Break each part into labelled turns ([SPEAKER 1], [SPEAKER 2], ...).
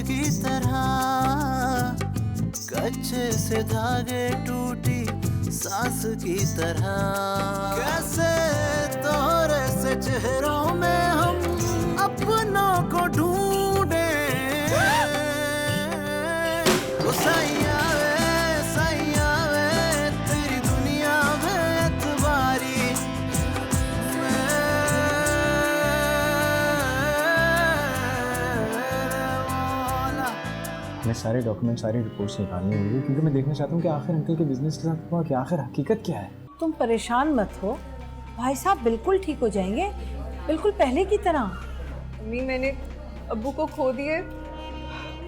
[SPEAKER 1] की तरह, कच्चे से धागे टूटी सांस की तरह। कैसे तोरे से चेहरों में हम अपनों को ढूंढे। ओ सैया वे तेरी दुनिया में एतबारी
[SPEAKER 2] मैं सारे डॉक्यूमेंट, सारी रिपोर्ट्स निकालनी होगी, क्योंकि मैं देखना चाहता हूँ कि आखिर अंकल के बिजनेस के साथ हुआ क्या, आखिर हकीकत क्या है।
[SPEAKER 3] तुम परेशान मत हो, भाई साहब बिल्कुल ठीक हो जाएंगे, बिल्कुल पहले की तरह।
[SPEAKER 4] अम्मी, मैंने अब्बू को खो दिए,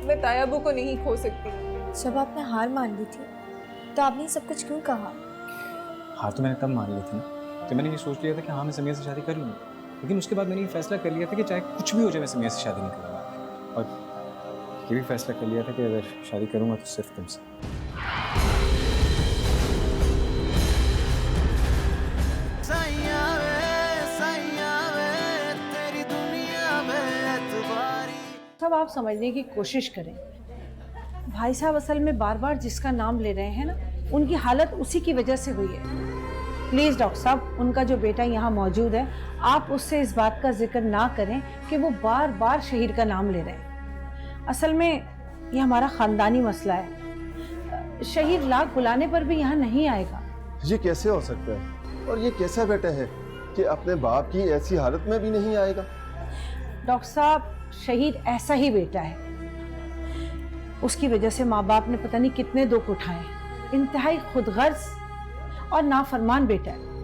[SPEAKER 4] मैं ताया अब्बू को नहीं खो सकती।
[SPEAKER 5] जब आपने हार मान ली थी तो आपने सब कुछ क्यों कहा?
[SPEAKER 2] हार तो मैंने तब मान ली थी ना, तो मैंने ये सोच लिया था कि हाँ मैं समीर से शादी कर लूँगा, लेकिन उसके बाद मैंने ये फैसला कर लिया था कि चाहे कुछ भी हो जाए मैं समीर से शादी नहीं करूँगा। और ये भी फैसला कर लिया था कि अगर शादी करूँगा तो सिर्फ तुमसे।
[SPEAKER 1] तेरी दुनिया में एतबारी।
[SPEAKER 3] सब आप समझने की कोशिश करें, भाई साहब असल में बार बार जिसका नाम ले रहे हैं ना, उनकी हालत उसी की वजह से हुई है। प्लीज़ डॉक्टर साहब, उनका जो बेटा यहाँ मौजूद है, आप उससे इस बात का जिक्र ना करें कि वो बार बार शहीद का नाम ले रहे हैं। असल में ये हमारा ख़ानदानी मसला है। शहीद लाख बुलाने पर भी यहाँ नहीं आएगा।
[SPEAKER 6] ये कैसे हो सकता है? और ये कैसा बेटा है कि अपने बाप की ऐसी हालत में भी नहीं आएगा?
[SPEAKER 3] डॉक्टर साहब, शहीद ऐसा ही बेटा है, उसकी वजह से माँ बाप ने पता नहीं कितने दुख उठाए। इंतहाई खुदगर्ज और नाफरमान बेटा है।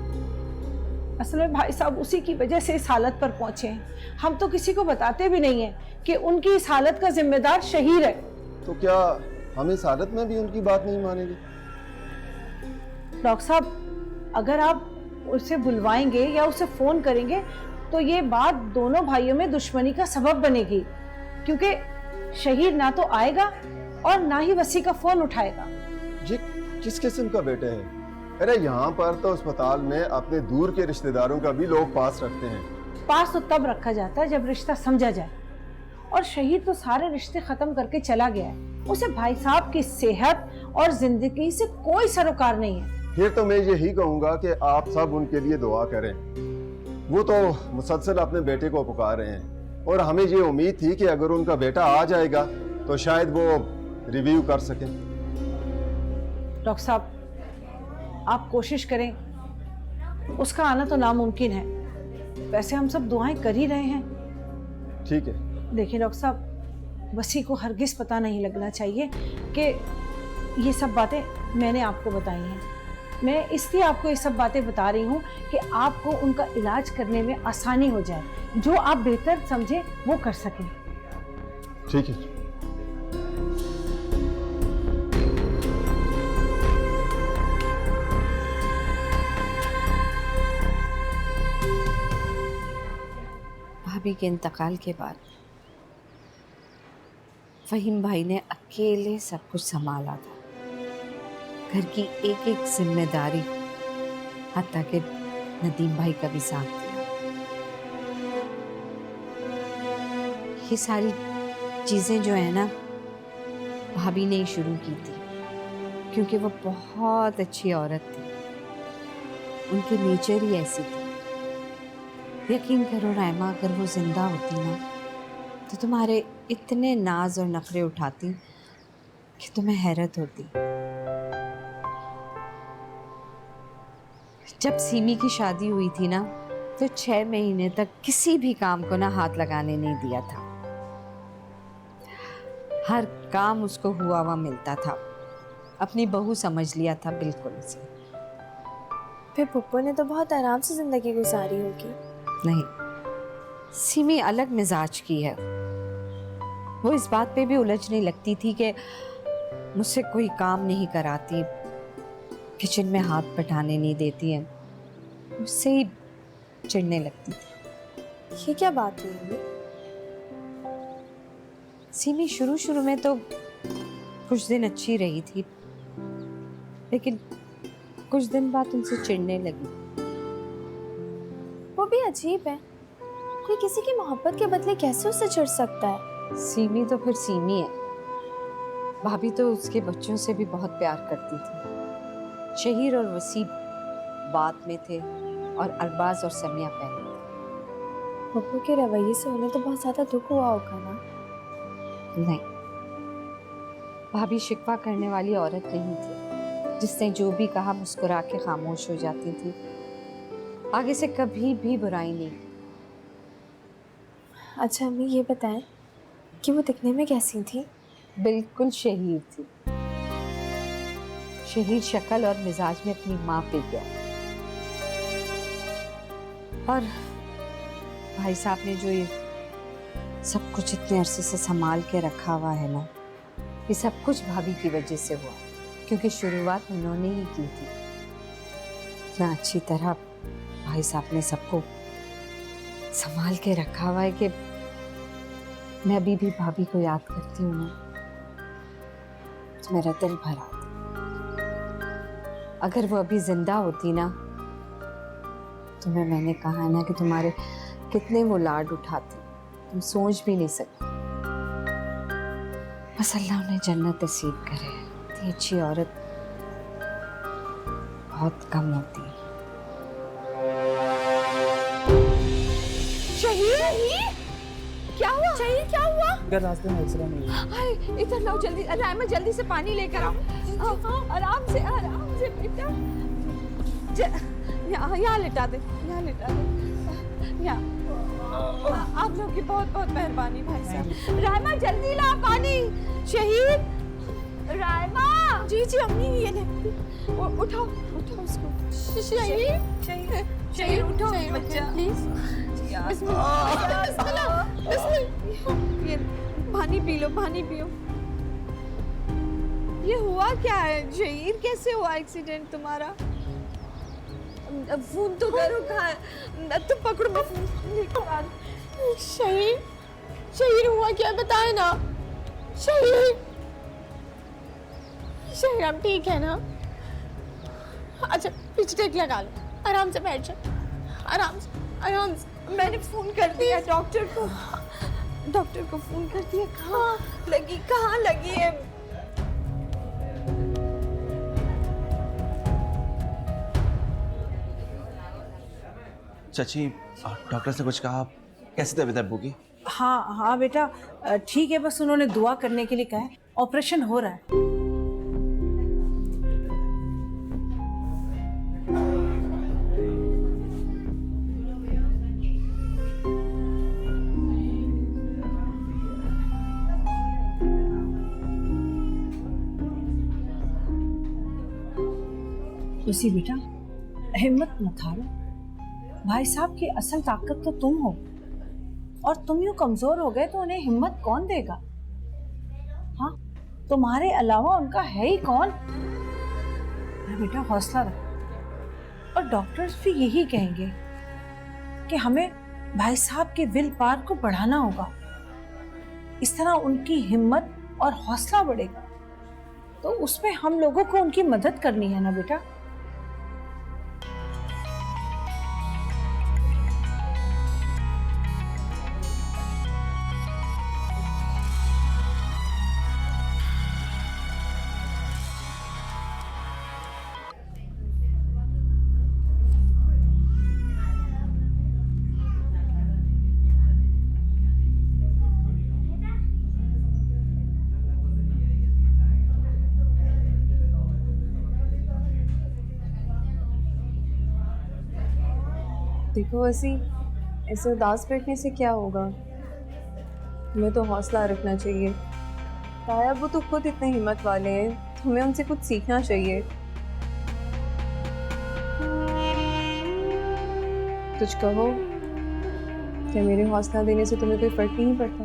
[SPEAKER 3] असल में भाई साहब उसी की वजह से इस हालत पर पहुंचे हैं। हम तो किसी को बताते भी नहीं हैं कि उनकी इस हालत का जिम्मेदार शहीद है।
[SPEAKER 6] तो क्या हम इस हालत में भी उनकी बात नहीं मानेंगे?
[SPEAKER 3] डॉक्टर साहब, अगर आप उसे बुलवाएंगे या उसे फोन करेंगे तो ये बात दोनों भाइयों में दुश्मनी का सबब बनेगी, क्योंकि शहीद ना तो आएगा और ना ही वसी का फोन उठाएगा।
[SPEAKER 6] ये किस किस्म का बेटा है? अरे यहाँ पर तो अस्पताल में अपने दूर के रिश्तेदारों का भी लोग पास रखते हैं।
[SPEAKER 3] पास तो तब रखा जाता है जब रिश्ता समझा जाए, और शहीद तो सारे रिश्ते खत्म करके चला गया है। उसे भाई साहब की सेहत और जिंदगी से कोई सरोकार नहीं है।
[SPEAKER 6] फिर तो मैं यही कहूँगा कि आप सब उनके लिए दुआ करें। वो तो मुसलसल अपने बेटे को पुकार रहे हैं, और हमें ये उम्मीद थी कि अगर उनका बेटा आ जाएगा तो शायद वो रिव्यू कर सकें।
[SPEAKER 3] डॉक्टर साहब, आप कोशिश करें, उसका आना तो नामुमकिन है। वैसे हम सब दुआएं कर ही रहे हैं।
[SPEAKER 6] ठीक है।
[SPEAKER 3] देखिए डॉक्टर साहब, वसी को हरगिज पता नहीं लगना चाहिए कि ये सब बातें मैंने आपको बताई हैं। मैं इसलिए आपको ये सब बातें बता रही हूँ कि आपको उनका इलाज करने में आसानी हो जाए। जो आप बेहतर समझे वो कर सकें।
[SPEAKER 6] ठीक है।
[SPEAKER 7] भाभी के इंतकाल के बाद फहीम भाई ने अकेले सब कुछ संभाला था। घर की एक एक जिम्मेदारी, हत्ता कि नदीम भाई का भी साथ दिया। ये सारी चीजें जो है ना, भाभी ने ही शुरू की थी, क्योंकि वो बहुत अच्छी औरत थी। उनकी नेचर ही ऐसी थी। यकीन करो रायमा, अगर वो जिंदा होती ना तो तुम्हारे इतने नाज और नखरे उठाती कि तुम्हें हैरत होती। जब सीमी की शादी हुई थी ना, तो 6 महीने तक किसी भी काम को ना हाथ लगाने नहीं दिया था। हर काम उसको हुआ हुआ मिलता था। अपनी बहू समझ लिया था बिल्कुल उसे।
[SPEAKER 5] फिर पुप्पो ने तो बहुत आराम से जिंदगी गुजारी होगी।
[SPEAKER 7] नहीं, सीमी अलग मिजाज की है। वो इस बात पे भी उलझने लगती थी कि मुझसे कोई काम नहीं कराती, किचन में हाथ बटाने नहीं देती है, मुझसे ही चिढ़ने लगती थी।
[SPEAKER 5] ये क्या बात हुई अम्मी?
[SPEAKER 7] सीमी शुरू में तो कुछ दिन अच्छी रही थी, लेकिन कुछ दिन बाद उनसे चिढ़ने लगी।
[SPEAKER 5] वो भी अजीब है, कोई किसी की मोहब्बत के बदले कैसे उससे चिढ़ सकता है?
[SPEAKER 7] सीमी तो फिर सीमी है। भाभी तो उसके बच्चों से भी बहुत प्यार करती थी। शहीर और वसीम बाद में थे और अरबाज और समिया पहले थे।
[SPEAKER 5] पप्पू के रवैये से उन्हें तो बहुत ज्यादा दुख हुआ होगा ना।
[SPEAKER 7] नहीं, भाभी शिकवा करने वाली औरत नहीं थी। जिसने जो भी कहा मुस्कुरा के खामोश हो जाती थी। आगे से कभी भी बुराई नहीं।
[SPEAKER 5] अच्छा अम्मी ये बताएं कि वो दिखने में कैसी थी?
[SPEAKER 7] बिल्कुल शहीर थी। शहीर शक्ल और मिजाज में अपनी माँ पे गया। और भाई साहब ने जो ये सब कुछ इतने अरसे से संभाल के रखा हुआ है ना, ये सब कुछ भाभी की वजह से हुआ, क्योंकि शुरुआत उन्होंने ही की थी। इतना अच्छी तरह भाई साहब ने सबको संभाल के रखा हुआ है कि मैं अभी भी भाभी को याद करती हूँ ना, तो मेरा दिल भर आता। अगर वो अभी जिंदा होती ना, तो मैंने कहा ना कि तुम्हारे कितने वो लाड उठाती, तुम सोच भी नहीं सकती। बस अल्लाह उन्हें जन्नत नसीब करे। इतनी अच्छी औरत बहुत कम होती है।
[SPEAKER 8] शहीर क्या हुआ? शहीर क्या हुआ?
[SPEAKER 2] रास्ते में एक्सरे नहीं है।
[SPEAKER 8] हाय इधर लाओ जल्दी, रायमा जल्दी से पानी लेकर आओ। आराम से बेटा। यहाँ लिटा दे, यहाँ लिटा दे। यहाँ आप लोग की बहुत बहुत मेहरबानी भाई साहब। रायमा जल्दी ला पानी। शहीद रायमा। जी जी अम्मी ये ले। उठाओ उठाओ उसको। शहीद उठाओ बच्चा प्लीज। ये पानी पी लो, पानी पियो। ये हुआ क्या है शहीर? कैसे हुआ एक्सीडेंट तुम्हारा? फोन तो करो। कहाँ तुम पकड़ो, मैं फोन लेकर आ रही। शहीर हुआ क्या बताए ना। शहीर हम ठीक है ना? अच्छा पीछे टेक लगा लो, आराम से बैठ जाओ, आराम से। मैंने फोन कर दिया डॉक्टर को फोन कर दिया। कहाँ लगी है?
[SPEAKER 1] चाची डॉक्टर से कुछ कहा? कैसी तबीयत है अब्बू की?
[SPEAKER 3] हाँ बेटा ठीक है, बस उन्होंने दुआ करने के लिए कहा है। ऑपरेशन हो रहा है। उसी बेटा हिम्मत मत हारो। भाई साहब की असल ताकत तो तुम हो, और तुम यूं कमजोर हो गए तो उन्हें हिम्मत कौन देगा? हाँ तुम्हारे अलावा उनका है ही कौन? बेटा हौसला रखो। और डॉक्टर्स भी यही कहेंगे कि हमें भाई साहब के विल पावर को बढ़ाना होगा। इस तरह उनकी हिम्मत और हौसला बढ़ेगा, तो उसमें हम लोगों को उनकी मदद करनी है ना बेटा।
[SPEAKER 5] देखो वसी, ऐसे उदास बैठने से क्या होगा? हमें तो हौसला रखना चाहिए। ताया वो तो खुद इतने हिम्मत वाले हैं, हमें उनसे कुछ सीखना चाहिए। कुछ कहो, क्या मेरे हौसला देने से तुम्हें कोई फर्क नहीं पड़ता?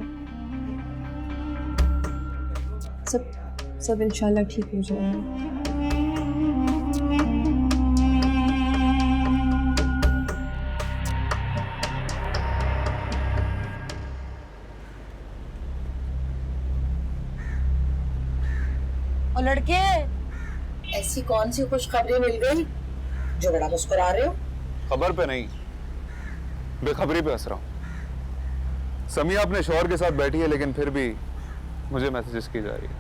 [SPEAKER 5] सब इंशाल्लाह ठीक हो जाएगा।
[SPEAKER 9] और लड़के, ऐसी कौन सी खुशखबरी मिल गई जो बड़ा मुस्कुरा रहे हो?
[SPEAKER 10] खबर पे नहीं, बेखबरी पे हंस रहा हूँ। समिया अपने शौहर के साथ बैठी है, लेकिन फिर भी मुझे मैसेजेस की जा रही है।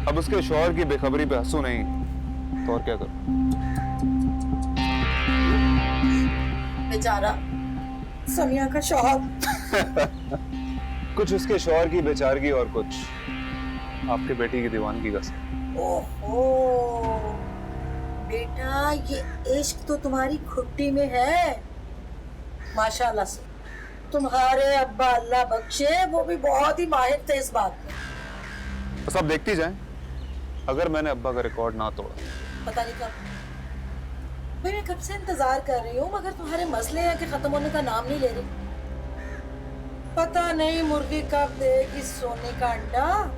[SPEAKER 10] अब उसके शौहर की बेखबरी पे हंसू नहीं तो और क्या करूं?
[SPEAKER 9] बेचारा समिया का शौहर।
[SPEAKER 10] कुछ उसके शौहर की बेचारगी और कुछ आपके बेटी की दीवानगी का।
[SPEAKER 9] ओहो बेटा, ये इश्क तो तुम्हारी खुट्टी में है। माशाल्लाह से तुम्हारे अब्बा अल्लाह बख्शे, वो भी बहुत ही माहिर थे इस बात में।
[SPEAKER 10] बस आप देखती जाएं, अगर मैंने अब्बा का रिकॉर्ड ना तोड़ा।
[SPEAKER 9] पता नहीं कब, भाई मैं कब से इंतजार कर रही हूँ, मगर तुम्हारे मसले हैं कि खत्म होने का नाम नहीं ले रही। पता नहीं मुर्गी कब देगी सोने का अंडा।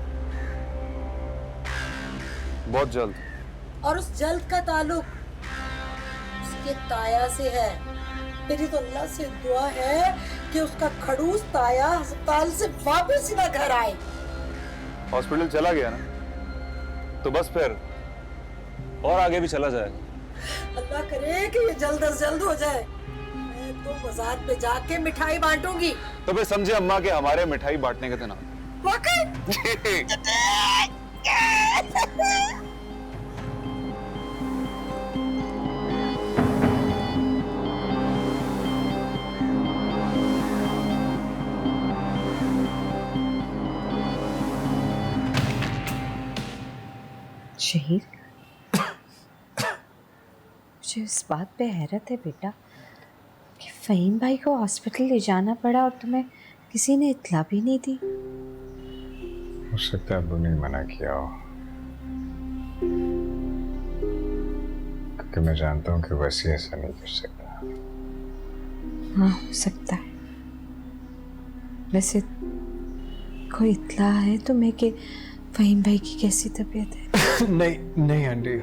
[SPEAKER 10] बहुत जल्द।
[SPEAKER 9] और उस जल्द का ताल्लुक उसके ताया से है। मेरी तो अल्लाह से दुआ है कि उसका खड़ूस ताया अस्पताल से वापस ही ना घर आए।
[SPEAKER 10] हॉस्पिटल चला गया ना, तो बस फिर और आगे भी चला जाए।
[SPEAKER 9] अल्लाह करे कि ये जल्द से जल्द हो जाए। मैं तो बाजार पे जाके मिठाई बांटूंगी।
[SPEAKER 10] तो फिर समझे अम्मा के हमारे मिठाई बांटने के थे ना।
[SPEAKER 9] वाकई?
[SPEAKER 7] शहीद, मुझे इस बात पे हैरत है बेटा कि फ़हीम भाई को हॉस्पिटल ले जाना पड़ा और तुम्हें किसी ने इत्तला भी नहीं दी।
[SPEAKER 2] हो सकता है अब्बू ने मना किया हो, क्योंकि मैं जानता हूँ कि वैसे ऐसा नहीं कर सकता।
[SPEAKER 7] हाँ, हो सकता है। वैसे कोई इत्तला है तुम्हें कि फ़हीम भाई की कैसी तबीयत है?
[SPEAKER 2] नहीं नहीं आंटी।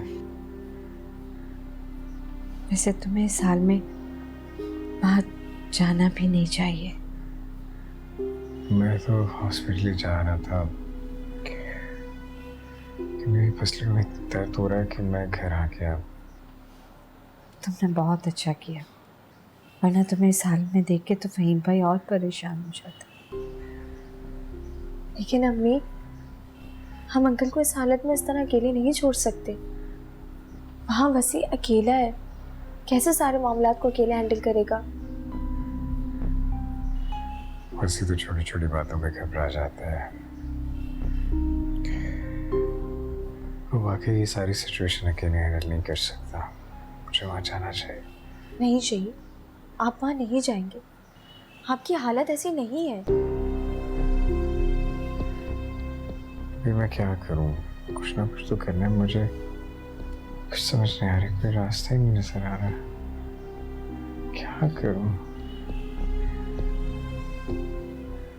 [SPEAKER 7] वैसे तुम्हें इस हाल में बाहर जाना भी नहीं चाहिए।
[SPEAKER 2] मैं तो हॉस्पिटल ही जा रहा था कि मेरी पसलियों में दर्द हो रहा है कि मैं घर आ गया।
[SPEAKER 7] तुमने बहुत अच्छा किया, वरना तुम्हें इस हाल में देख के तो फ़हीम भाई और परेशान हो जाता।
[SPEAKER 5] लेकिन अम्मी, हम अंकल को इस हालत में इस तरह अकेले नहीं छोड़ सकते। वहाँ वसी अकेला है, कैसे सारे मामलात को अकेले हैंडल करेगा?
[SPEAKER 2] वसी तो छोटी छोटी बातों पे घबरा जाता है। वो वाकई ये सारी सिचुएशन अकेले हैंडल नहीं कर सकता। मुझे वहाँ जाना चाहिए।
[SPEAKER 5] नहीं चाहिए, आप वहाँ नहीं जाएंगे। आपकी हालत ऐसी नहीं है।
[SPEAKER 2] अभी मैं क्या करूं? कुछ ना कुछ तो करना है मुझे। कुछ समझ नहीं आ रही, कोई रास्ता ही नहीं नजर आ रहा। क्या करूं?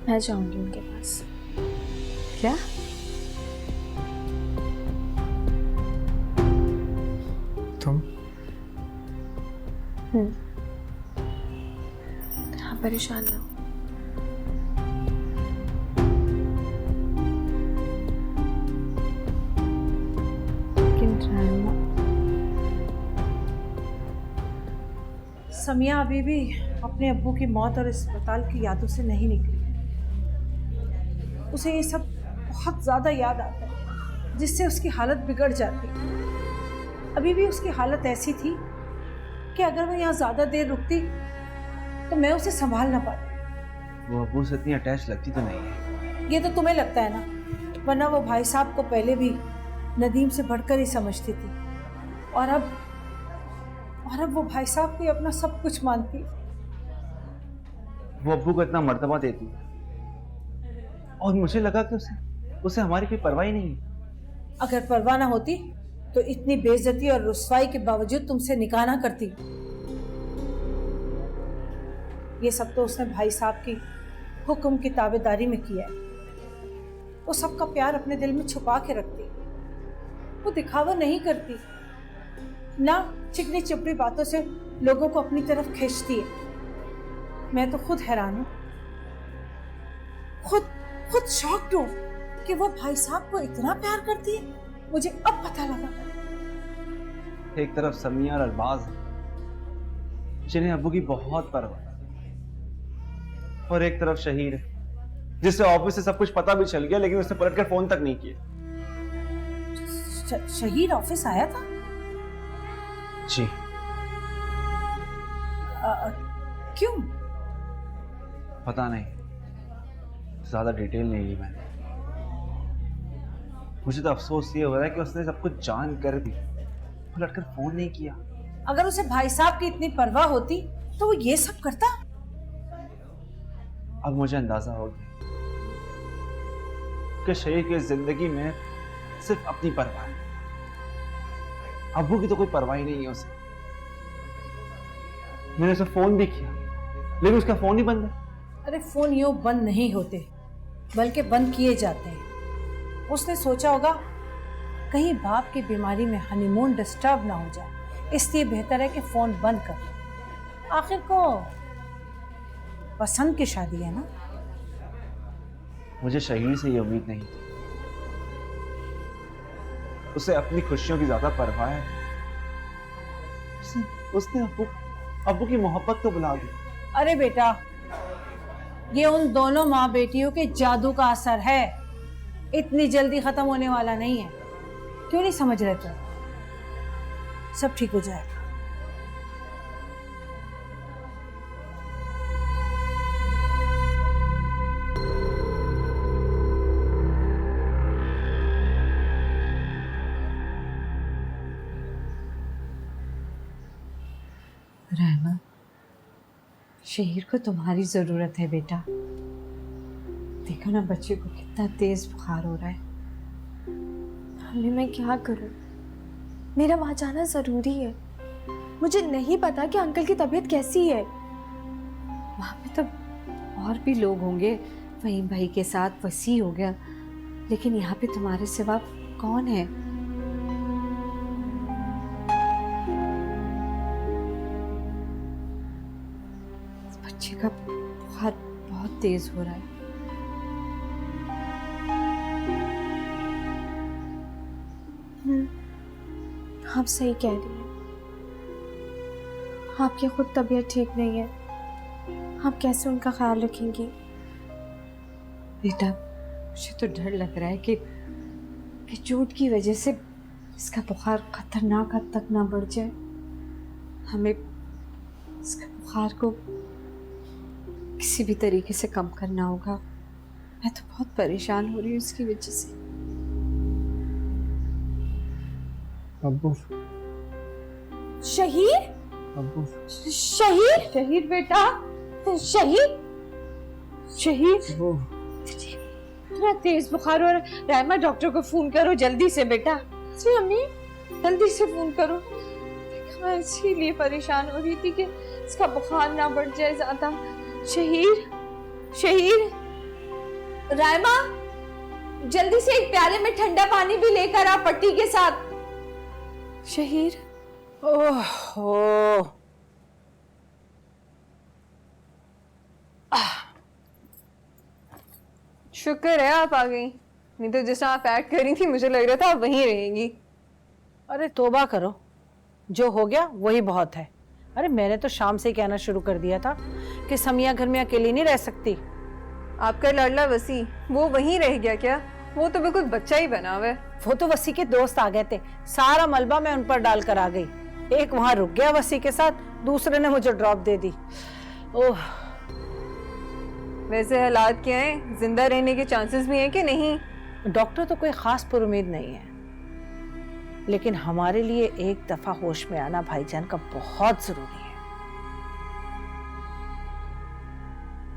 [SPEAKER 5] मैं जाऊंगी उनके पास।
[SPEAKER 7] क्या?
[SPEAKER 2] तुम?
[SPEAKER 5] हाँ, परेशान ना हो।
[SPEAKER 3] समिया अभी भी अपने अब्बू की मौत और अस्पताल की यादों से नहीं निकली। उसे ये सब बहुत ज़्यादा याद आता है, जिससे उसकी हालत बिगड़ जाती। अभी भी उसकी हालत ऐसी थी कि अगर वो यहाँ ज़्यादा देर रुकती तो मैं उसे संभाल ना पाती।
[SPEAKER 1] वो अब्बू से इतनी अटैच लगती तो नहीं है।
[SPEAKER 3] ये तो तुम्हें लगता है ना, वरना वो भाई साहब को पहले भी नदीम से बढ़कर ही समझती थी, और अब वो भाई साहब को अपना सब कुछ मानती।
[SPEAKER 1] वो अब्बू को इतना मर्तबा देती और मुझे लगा कि उसे हमारी कोई परवाह ही नहीं है।
[SPEAKER 3] अगर परवाह ना होती तो इतनी बेइज्जती और रुस्वाई के बावजूद तुमसे निकाह ना करती। ये सब तो उसने भाई साहब की हुक्म की ताबेदारी में किया है। वो सबका प्यार अपने दिल में छुपा के रखती, वो दिखावा नहीं करती, ना चिकनी चुपड़ी बातों से लोगों को अपनी तरफ खींचती है। मैं तो खुद हैरान हूँ, खुद शॉक्ड हूँ कि वो भाई साहब को इतना प्यार करती है। मुझे अब पता लगा।
[SPEAKER 1] एक तरफ समिया और अरबाज जिन्हें अब्बू की बहुत परवाह, और एक तरफ शहीर है जिससे ऑफिस से सब कुछ पता भी चल गया, लेकिन उसने पलटकर फोन तक नहीं किया।
[SPEAKER 3] शहीर ऑफिस आया था?
[SPEAKER 1] जी।
[SPEAKER 3] क्यों?
[SPEAKER 1] पता नहीं, ज्यादा डिटेल नहीं ली मैंने। मुझे तो अफसोस ये हो रहा है कि उसने सब कुछ जान कर भी पलटकर फोन नहीं किया।
[SPEAKER 3] अगर उसे भाई साहब की इतनी परवाह होती तो वो ये सब करता?
[SPEAKER 1] अब मुझे अंदाजा हो गया कि शहीर की जिंदगी में सिर्फ अपनी परवाह है, अब्बू की तो कोई परवाह ही नहीं है उसे। मैंने उसे फोन भी किया लेकिन उसका फोन ही बंद है।
[SPEAKER 3] अरे फोन यूं बंद नहीं होते बल्कि बंद किए जाते हैं। उसने सोचा होगा कहीं बाप की बीमारी में हनीमून डिस्टर्ब ना हो जाए, इसलिए बेहतर है कि फोन बंद कर दो। आखिर को पसंद की शादी है ना।
[SPEAKER 1] मुझे शहीर से ये उम्मीद नहीं थी। उसे अपनी खुशियों की ज्यादा परवाह है। उसने अब्बू की मोहब्बत तो बुला दी।
[SPEAKER 3] अरे बेटा, ये उन दोनों माँ बेटियों के जादू का असर है, इतनी जल्दी खत्म होने वाला नहीं है। क्यों नहीं समझ रहे तुम? सब ठीक हो जाएगा।
[SPEAKER 7] रहमा, शहीर को तुम्हारी ज़रूरत है बेटा। देखो ना बच्चे को कितना तेज़ बुखार हो रहा है।
[SPEAKER 5] मम्मी मैं क्या करूं? मेरा वहाँ जाना ज़रूरी है। मुझे नहीं पता कि अंकल की तबीयत कैसी है।
[SPEAKER 7] वहाँ पे तो और भी लोग होंगे, वहीम भाई के साथ वसी हो गया, लेकिन यहाँ पे तुम्हारे सिवा कौन है? बच्चे का बुखार बहुत तेज हो रहा है।
[SPEAKER 5] आप सही कह रही हैं। आपकी खुद तबीयत ठीक नहीं है, आप कैसे उनका ख्याल रखेंगी?
[SPEAKER 7] बेटा, मुझे तो डर लग रहा है कि चोट की वजह से इसका बुखार खतरनाक हद तक ना बढ़ जाए। हमें इसका बुखार को किसी भी तरीके से कम करना होगा। मैं तो बहुत परेशान हो रही हूँ इसकी वजह से।
[SPEAKER 2] अब्बू,
[SPEAKER 5] शहीर,
[SPEAKER 2] अब्बू,
[SPEAKER 5] शहीर, शहीर बेटा, शहीर, शहीर,
[SPEAKER 3] इतना तेज बुखार हो रहा है। रहमा, डॉक्टर को फोन करो जल्दी से बेटा।
[SPEAKER 5] जी अम्मी, जल्दी से फोन करो। मैं इसीलिए परेशान हो रही थी कि इसका बुखार ना बढ़ जाए ज्यादा। शहीर, शहीर, रायमा, जल्दी से एक प्याले में ठंडा पानी भी लेकर आ पट्टी के साथ। शहीर,
[SPEAKER 3] ओह,
[SPEAKER 4] शुक्र है आप आ गई, नहीं तो जैसा आप एक्ट कर रही थी मुझे लग रहा था आप वहीं रहेंगी।
[SPEAKER 3] अरे तौबा करो, जो हो गया वही बहुत है। अरे मैंने तो शाम से ही कहना शुरू कर दिया था कि समिया घर में अकेली नहीं रह सकती।
[SPEAKER 4] आपका लाडला वसी वो वहीं रह गया क्या? वो तो बिल्कुल बच्चा ही बना हुआ है।
[SPEAKER 3] वो तो वसी के दोस्त आ गए थे, सारा मलबा मैं उन पर डाल कर आ गई। एक वहां रुक गया वसी के साथ, दूसरे ने मुझे ड्रॉप दे दी। ओह,
[SPEAKER 4] वैसे हालात क्या हैं? जिंदा रहने के चांसेस भी हैं कि नहीं?
[SPEAKER 3] डॉक्टर तो कोई खास पुरुमीद नहीं है, लेकिन हमारे लिए एक दफा होश में आना भाईजान का बहुत जरूरी है।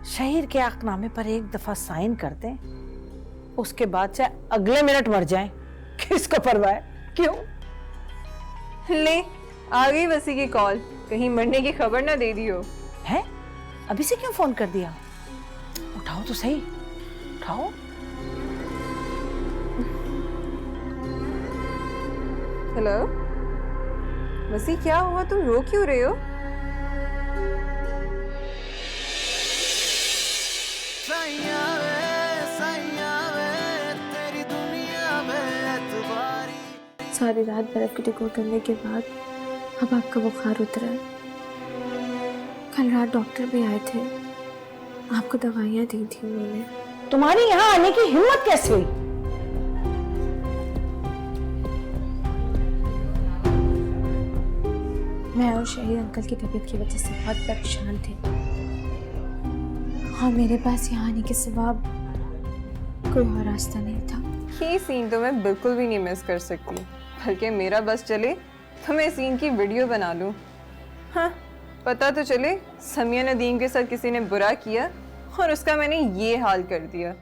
[SPEAKER 3] शहीर के आकनामे पर एक दफा साइन कर दें, उसके बाद चाहे अगले मिनट मर जाएं, किसको परवाह है? क्यों?
[SPEAKER 4] ले, आ गई वसी की कॉल। कहीं मरने की खबर ना दे दी हो।
[SPEAKER 3] है? अभी से क्यों फोन कर दिया? उठाओ तो सही, उठाओ।
[SPEAKER 4] हेलो वसी, क्या हुआ? तुम रो क्यों रहे हो?
[SPEAKER 5] सारी रात बर्फ की टिकोर करने के बाद अब आपका बुखार उतरा है। कल रात डॉक्टर भी आए थे, आपको दवाइयाँ दी थी उन्होंने।
[SPEAKER 3] तुम्हारी यहाँ आने की हिम्मत कैसे हुई?
[SPEAKER 5] मैं और शहीद अंकल की तबीयत की वजह से बहुत परेशान थे और मेरे पास यहाँ आने के सिवा कोई और रास्ता नहीं था।
[SPEAKER 4] ये सीन तो मैं बिल्कुल भी नहीं मिस कर सकती, बल्कि मेरा बस चले तो मैं सीन की वीडियो बना लूँ। हाँ, पता तो चले समिया नदीम के साथ किसी ने बुरा किया और उसका मैंने ये हाल कर दिया।